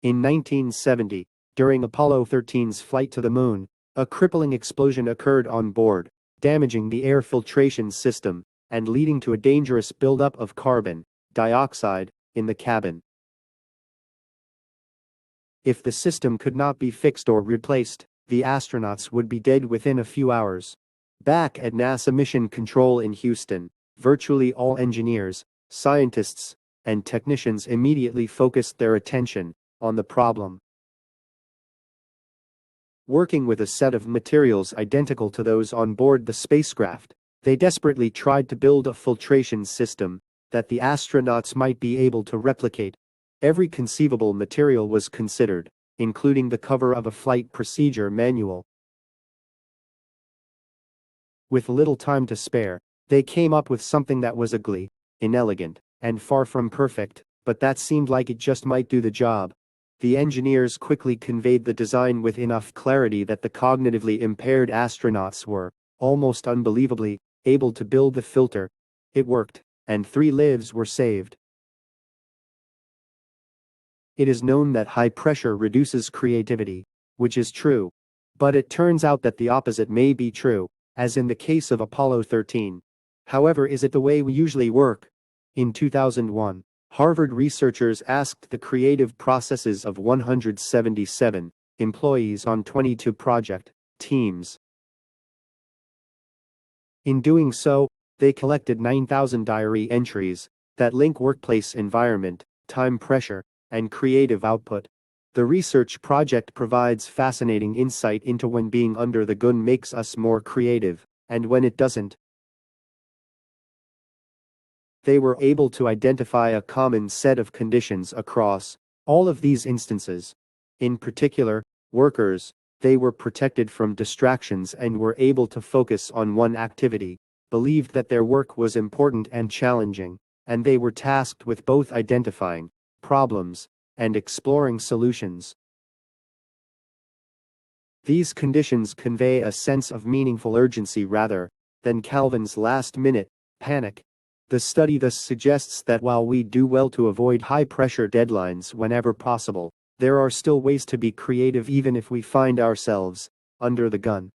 In 1970, during Apollo 13's flight to the moon, a crippling explosion occurred on board, damaging the air filtration system and leading to a dangerous buildup of carbon dioxide in the cabin. If the system could not be fixed or replaced, the astronauts would be dead within a few hours. Back at NASA Mission Control in Houston, virtually all engineers, scientists, and technicians immediately focused their attention on the problem. Working with a set of materials identical to those on board the spacecraft, they desperately tried to build a filtration system that the astronauts might be able to replicate. Every conceivable material was considered, including the cover of a flight procedure manual. With little time to spare, they came up with something that was ugly, inelegant, and far from perfect, but that seemed like it just might do the job. The engineers quickly conveyed the design with enough clarity that the cognitively impaired astronauts were, almost unbelievably, able to build the filter. It worked, and 3 lives were saved. It is known that high pressure reduces creativity, which is true. But it turns out that the opposite may be true, as in the case of Apollo 13. However, is it the way we usually work? In 2001, Harvard researchers asked the creative processes of 177 employees on 22 project teams. In doing so, they collected 9,000 diary entries that link workplace environment, time pressure, and creative output. The research project provides fascinating insight into when being under the gun makes us more creative, and when it doesn't. They were able to identify a common set of conditions across all of these instances. In particular, workers, they were protected from distractions and were able to focus on one activity, believed that their work was important and challenging, and they were tasked with both identifying problems and exploring solutions. These conditions convey a sense of meaningful urgency rather than Calvin's last-minute panic. The study thus suggests that while we do well to avoid high-pressure deadlines whenever possible, there are still ways to be creative even if we find ourselves under the gun.